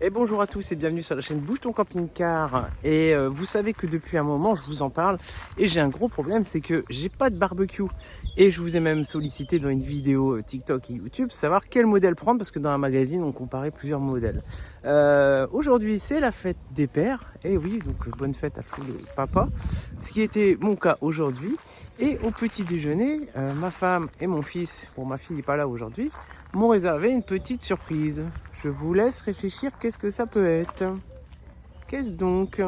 Et bonjour à tous et bienvenue sur la chaîne Bouge ton camping-car. Et vous savez que depuis un moment je vous en parle et j'ai un gros problème, c'est que j'ai pas de barbecue. Et je vous ai même sollicité dans une vidéo TikTok et YouTube savoir quel modèle prendre parce que dans un magazine on comparait plusieurs modèles. Aujourd'hui c'est la fête des pères, et oui, donc bonne fête à tous les papas, ce qui était mon cas aujourd'hui. Et au petit déjeuner, ma femme et mon fils, bon ma fille n'est pas là aujourd'hui, m'ont réservé une petite surprise. Je vous laisse réfléchir, qu'est-ce que ça peut être? Qu'est-ce donc?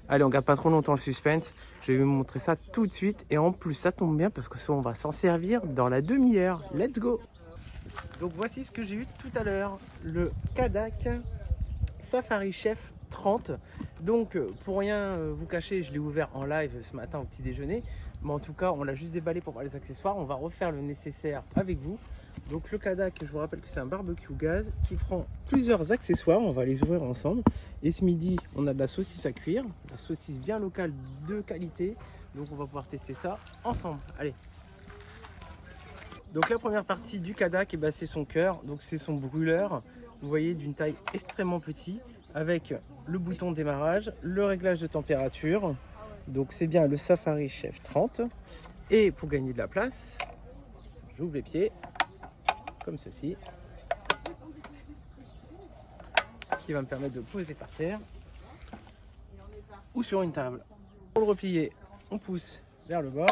Allez, on garde pas trop longtemps le suspense. Je vais vous montrer ça tout de suite. Et en plus, ça tombe bien parce que ça, on va s'en servir dans la demi-heure. Let's go! Donc voici ce que j'ai eu tout à l'heure. Le Kadak Safari Chef 30. Donc pour rien vous cacher, je l'ai ouvert en live ce matin au petit déjeuner. Mais en tout cas, on l'a juste déballé pour voir les accessoires. On va refaire le nécessaire avec vous. Donc le Kadak, je vous rappelle que c'est un barbecue gaz qui prend plusieurs accessoires. On va les ouvrir ensemble. Et ce midi, on a de la saucisse à cuire. La saucisse bien locale de qualité. Donc on va pouvoir tester ça ensemble. Allez. Donc la première partie du Kadak, eh ben, c'est son cœur. Donc c'est son brûleur. Vous voyez, d'une taille extrêmement petite, avec le bouton de démarrage, le réglage de température. Donc c'est bien le Safari Chef 30. Et pour gagner de la place, j'ouvre les pieds comme ceci, qui va me permettre de poser par terre ou sur une table. Pour le replier, on pousse vers le bord.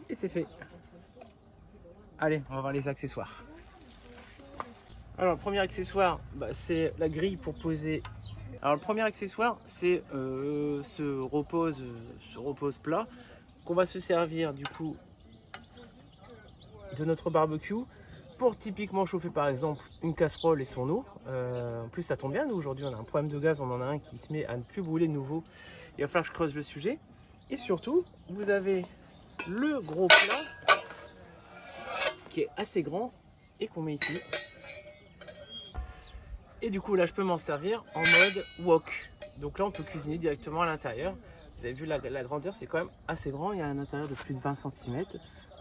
Et c'est fait. Allez, on va voir les accessoires. Alors le premier accessoire, c'est la grille pour poser. Alors le premier accessoire, c'est ce repose plat qu'on va se servir du coup de notre barbecue pour typiquement chauffer par exemple une casserole et son eau. En plus ça tombe bien, nous aujourd'hui on a un problème de gaz, on en a un qui se met à ne plus brûler de nouveau. Il va falloir que je creuse le sujet. Et surtout, vous avez le gros plat qui est assez grand et qu'on met ici. Et du coup là je peux m'en servir en mode wok. Donc là on peut cuisiner directement à l'intérieur. Vous avez vu la grandeur, c'est quand même assez grand. Il y a un intérieur de plus de 20 cm.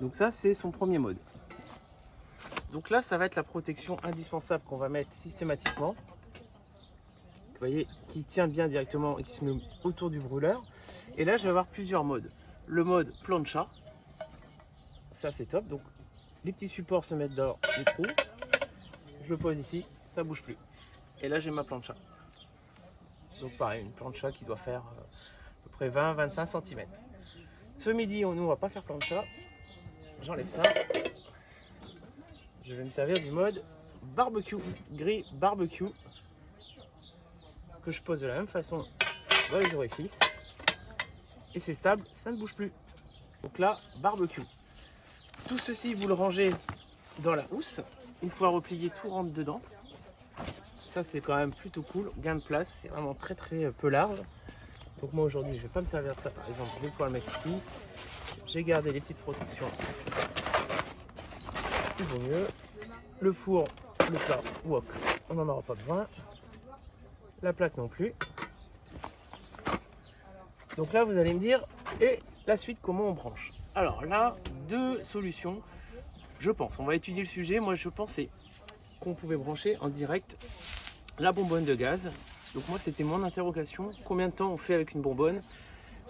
Donc ça c'est son premier mode. Donc là ça va être la protection indispensable qu'on va mettre systématiquement. Vous voyez, qui tient bien directement et qui se met autour du brûleur. Et là je vais avoir plusieurs modes. Le mode plancha. Ça c'est top. Donc les petits supports se mettent dans les trous. Je le pose ici, ça bouge plus. Et là j'ai ma plancha. Donc pareil, une plancha qui doit faire à peu près 20-25 cm. Ce midi, nous on va pas faire plancha. J'enlève ça. Je vais me servir du mode barbecue, grille barbecue, que je pose de la même façon dans les orifices. Et c'est stable, ça ne bouge plus. Donc là, barbecue. Tout ceci, vous le rangez dans la housse. Une fois replié, tout rentre dedans. Ça c'est quand même plutôt cool, gain de place, c'est vraiment très peu large. Donc moi aujourd'hui je vais pas me servir de ça par exemple, je vais pouvoir le mettre ici. J'ai gardé les petites protections, il vaut mieux. Le four, le plat wok, on n'en aura pas besoin. La plaque non plus. Donc là vous allez me dire, et la suite comment on branche? Alors là, deux solutions, je pense, on va étudier le sujet. Moi je pensais qu'on pouvait brancher en direct la bonbonne de gaz. Donc moi c'était mon interrogation, combien de temps on fait avec une bonbonne?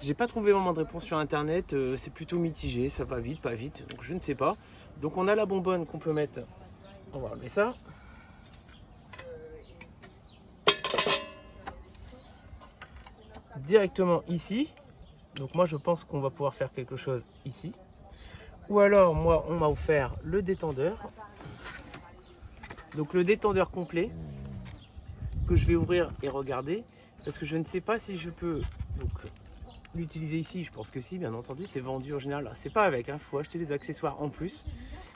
J'ai pas trouvé vraiment de réponse sur internet, c'est plutôt mitigé, ça va vite, pas vite, donc je ne sais pas. Donc on a la bonbonne qu'on peut mettre, on va remettre ça. Directement ici. Donc moi je pense qu'on va pouvoir faire quelque chose ici. Ou alors moi on m'a offert le détendeur. Donc le détendeur complet que je vais ouvrir et regarder parce que je ne sais pas si je peux l'utiliser ici. Je pense que si, bien entendu, c'est vendu en général. C'est pas avec, faut acheter des accessoires en plus.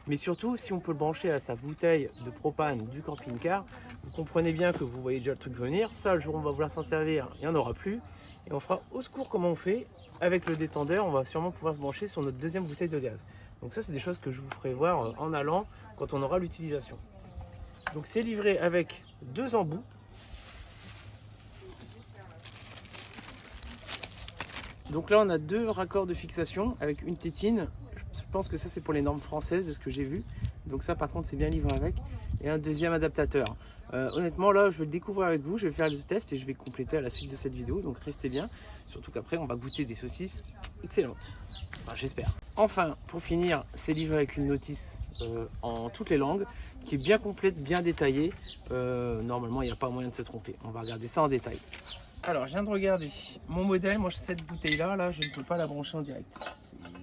Mais surtout, si on peut le brancher à sa bouteille de propane du camping-car, vous comprenez bien que vous voyez déjà le truc venir. Ça, le jour où on va vouloir s'en servir, il n'y en aura plus. Et on fera au secours comment on fait. Avec le détendeur, on va sûrement pouvoir se brancher sur notre deuxième bouteille de gaz. Donc ça, c'est des choses que je vous ferai voir en allant quand on aura l'utilisation. Donc c'est livré avec deux embouts. Donc là on a deux raccords de fixation avec une tétine. je pense que ça c'est pour les normes françaises de ce que j'ai vu. Donc ça par contre c'est bien livré avec. Et un deuxième adaptateur. Honnêtement là je vais le découvrir avec vous, je vais faire le test et je vais compléter à la suite de cette vidéo. Donc restez bien, surtout qu'après on va goûter des saucisses excellentes. Enfin, j'espère. Enfin pour finir, c'est livré avec une notice en toutes les langues, qui est bien complète, bien détaillée. Normalement il n'y a pas moyen de se tromper. On va regarder ça en détail. Alors, je viens de regarder mon modèle. Moi, cette bouteille-là, je ne peux pas la brancher en direct.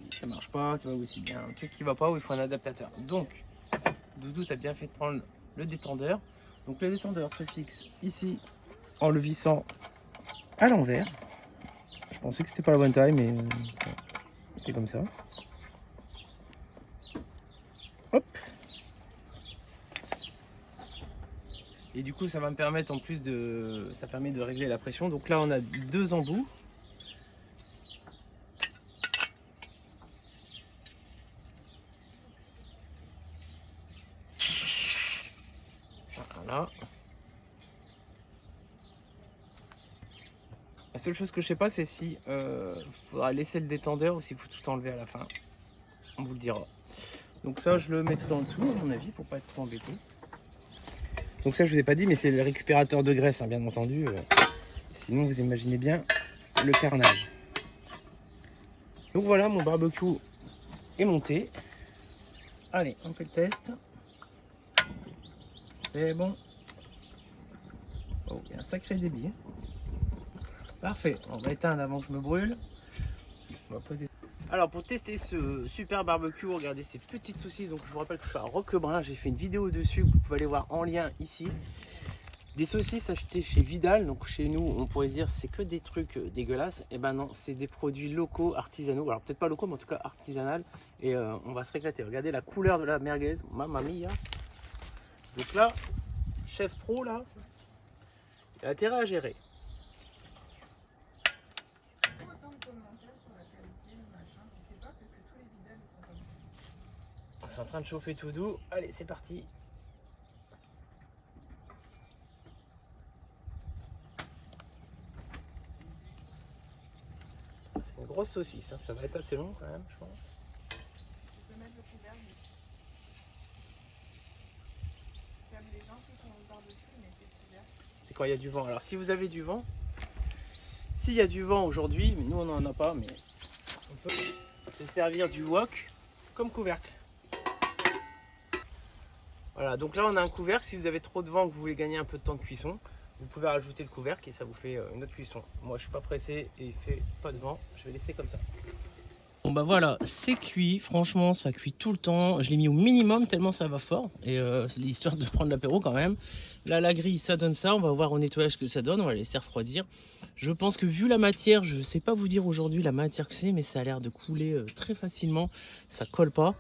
Ça marche pas, c'est pas aussi bien. Un truc qui va pas, où il faut un adaptateur. Donc, Doudou, t'as bien fait de prendre le détendeur. Donc, le détendeur se fixe ici en le vissant à l'envers. Je pensais que c'était pas la bonne taille, mais c'est comme ça. Hop. Et du coup, ça va me permettre en plus de... Ça permet de régler la pression. Donc là, on a 2 embouts. Voilà. La seule chose que je sais pas, c'est si faudra laisser le détendeur ou s'il faut tout enlever à la fin. On vous le dira. Donc ça, je le mettrai en dessous, à mon avis, pour pas être trop embêté. Donc ça, je vous ai pas dit, mais c'est le récupérateur de graisse, hein, bien entendu. Sinon, vous imaginez bien le carnage. Donc voilà, mon barbecue est monté. Allez, on fait le test. C'est bon. Oh, il y a un sacré débit. Parfait, on va éteindre avant que je me brûle. On va poser. Alors pour tester ce super barbecue, regardez ces petites saucisses. Donc je vous rappelle que je suis à Roquebrun, j'ai fait une vidéo dessus, vous pouvez aller voir en lien ici. Des saucisses achetées chez Vidal, donc chez nous on pourrait se dire c'est que des trucs dégueulasses. Et ben non, c'est des produits locaux, artisanaux. Alors peut-être pas locaux, mais en tout cas artisanal. Et on va se réclater. Regardez la couleur de la merguez, mamma mia. Donc là, chef pro là, il a intérêt à gérer. C'est en train de chauffer tout doux. Allez, c'est parti. C'est une grosse saucisse, hein. Ça va être assez long quand même, je pense. Tu peux mettre le couvert. Comme les gens qui font le barbecue, mais c'est le couvert. C'est quand il y a du vent. Alors si vous avez du vent, s'il y a du vent aujourd'hui, mais nous on n'en a pas, mais on peut se servir du wok comme couvercle. Voilà, donc là on a un couvercle. Si vous avez trop de vent, que vous voulez gagner un peu de temps de cuisson, vous pouvez rajouter le couvercle et ça vous fait une autre cuisson. Moi je suis pas pressé et il fait pas de vent, je vais laisser comme ça. Bon bah voilà, c'est cuit, franchement ça cuit tout le temps. Je l'ai mis au minimum tellement ça va fort. Et c'est l'histoire de prendre l'apéro quand même. Là la grille ça donne ça, on va voir au nettoyage ce que ça donne, on va laisser refroidir. Je pense que vu la matière, je sais pas vous dire aujourd'hui la matière que c'est, mais ça a l'air de couler très facilement, ça colle pas.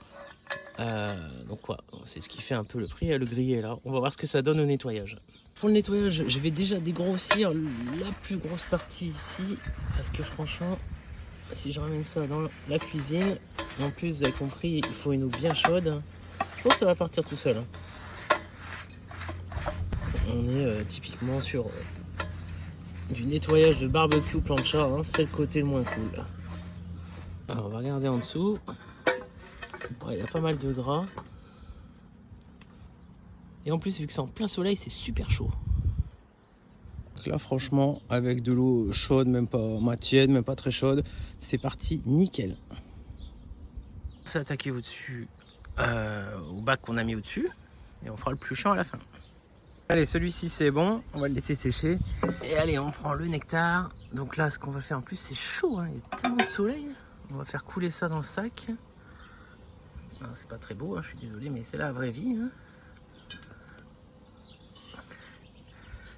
Donc quoi, c'est ce qui fait un peu le prix, le grillé là. On va voir ce que ça donne au nettoyage. Pour le nettoyage, je vais déjà dégrossir la plus grosse partie ici, parce que franchement, si je ramène ça dans la cuisine, en plus vous avez compris, il faut une eau bien chaude. Je pense que ça va partir tout seul. On est typiquement sur du nettoyage de barbecue plancha, hein. C'est le côté le moins cool. Alors on va regarder en dessous. Ouais, il y a pas mal de gras. Et en plus, vu que c'est en plein soleil, c'est super chaud. Donc là, franchement, avec de l'eau chaude, même pas tiède, même pas très chaude, c'est parti nickel. On s'est attaqué au-dessus, au bac qu'on a mis au-dessus. Et on fera le plus chiant à la fin. Allez, celui-ci c'est bon, on va le laisser sécher. Et allez, on prend le nectar. Donc là, ce qu'on va faire en plus, c'est chaud, hein. Il y a tellement de soleil. On va faire couler ça dans le sac. C'est pas très beau, hein, je suis désolé, mais c'est la vraie vie. Hein.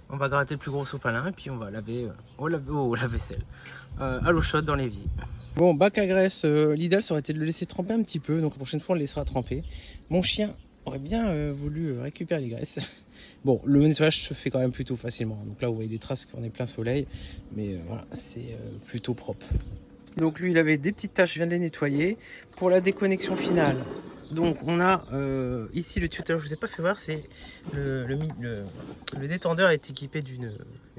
On va gratter le plus gros sopalin et puis on va laver au lave-vaisselle à l'eau chaude dans l'évier. Bon, bac à graisse, l'idéal ça aurait été de le laisser tremper un petit peu, donc la prochaine fois on le laissera tremper. Mon chien aurait bien voulu récupérer les graisses. Bon, le nettoyage se fait quand même plutôt facilement. Donc là vous voyez des traces qu'on est plein soleil, mais voilà, c'est plutôt propre. Donc lui il avait des petites taches, je viens de les nettoyer. Pour la déconnexion finale, donc on a ici le tuteur, je vous ai pas fait voir, c'est le détendeur est équipé d'une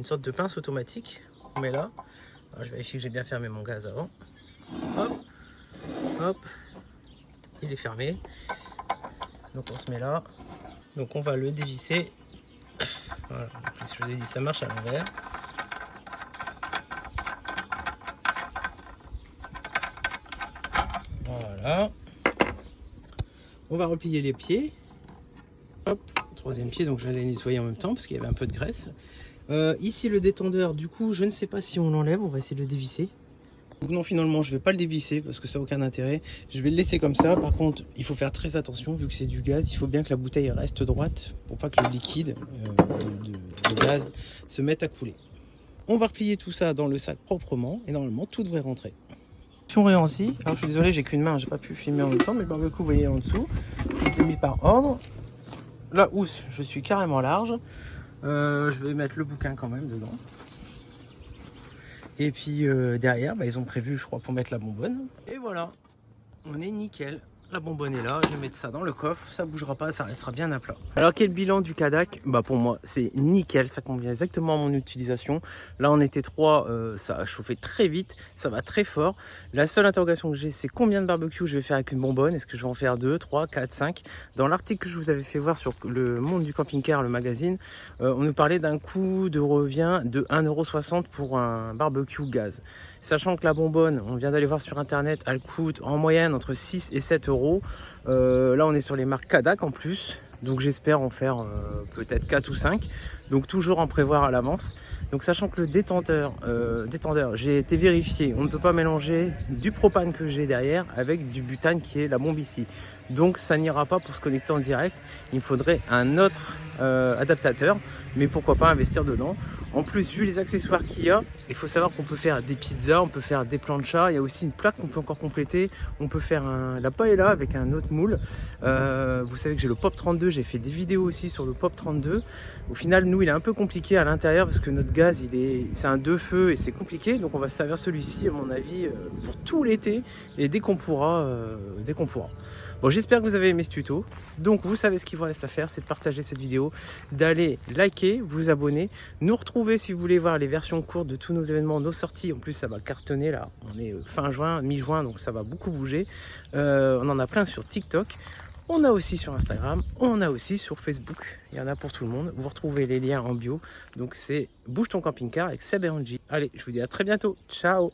sorte de pince automatique. On met là. Alors, je vérifie que j'ai bien fermé mon gaz avant. Hop, hop. il est fermé. Donc on se met là. Donc on va le dévisser. Voilà, comme je vous ai dit, ça marche à l'envers. Voilà. On va replier les pieds. Hop, troisième pied, donc j'allais nettoyer en même temps parce qu'il y avait un peu de graisse. Ici le détendeur, du coup je ne sais pas si on l'enlève, on va essayer de le dévisser. Donc non, finalement je vais pas le dévisser parce que ça n'a aucun intérêt. Je vais le laisser comme ça. Par contre il faut faire très attention vu que c'est du gaz. Il faut bien que la bouteille reste droite pour pas que le liquide de gaz se mette à couler. On va replier tout ça dans le sac proprement et normalement tout devrait rentrer. Si on réussit, alors je suis désolé, j'ai qu'une main, j'ai pas pu filmer en même temps, mais le barbecue, vous voyez en dessous, je les ai mis par ordre. La housse, je suis carrément large. Je vais mettre le bouquin quand même dedans. Et puis derrière, ils ont prévu, je crois, pour mettre la bonbonne. Et voilà, on est nickel. La bonbonne est là, je vais mettre ça dans le coffre, ça bougera pas, ça restera bien à plat. Alors quel bilan du Cadac? Pour moi c'est nickel, ça convient exactement à mon utilisation. Là on était 3, ça a chauffé très vite, ça va très fort. La seule interrogation que j'ai, c'est combien de barbecue je vais faire avec une bonbonne. Est-ce que je vais en faire 2, 3, 4, 5? Dans l'article que je vous avais fait voir sur le monde du camping-car, le magazine, on nous parlait d'un coût de revient de 1,60 € pour un barbecue gaz. Sachant que la bonbonne, on vient d'aller voir sur internet, elle coûte en moyenne entre 6 et 7 €. Là on est sur les marques Cadac en plus, donc j'espère en faire peut-être 4 ou 5, donc toujours en prévoir à l'avance. Donc sachant que le détendeur, j'ai été vérifié, on ne peut pas mélanger du propane que j'ai derrière avec du butane qui est la bombe ici. Donc ça n'ira pas pour se connecter en direct, il me faudrait un autre adaptateur, mais pourquoi pas investir dedans. En plus, vu les accessoires qu'il y a, il faut savoir qu'on peut faire des pizzas, on peut faire des planchas, il y a aussi une plaque qu'on peut encore compléter. On peut faire la paella avec un autre moule. Vous savez que j'ai le Pop 32, j'ai fait des vidéos aussi sur le Pop 32. Au final, nous, il est un peu compliqué à l'intérieur parce que notre gaz, c'est un 2 feux et c'est compliqué. Donc on va se servir celui-ci, à mon avis, pour tout l'été et dès qu'on pourra. Bon, j'espère que vous avez aimé ce tuto. Donc vous savez ce qu'il vous reste à faire, c'est de partager cette vidéo, d'aller liker, vous abonner, nous retrouver si vous voulez voir les versions courtes de tous nos événements, nos sorties. En plus ça va cartonner là, on est fin juin, mi-juin, donc ça va beaucoup bouger. On en a plein sur TikTok, on a aussi sur Instagram, on a aussi sur Facebook. Il y en a pour tout le monde, vous retrouvez les liens en bio. Donc c'est Bouge ton camping-car avec Seb et Angie. Allez, je vous dis à très bientôt, ciao.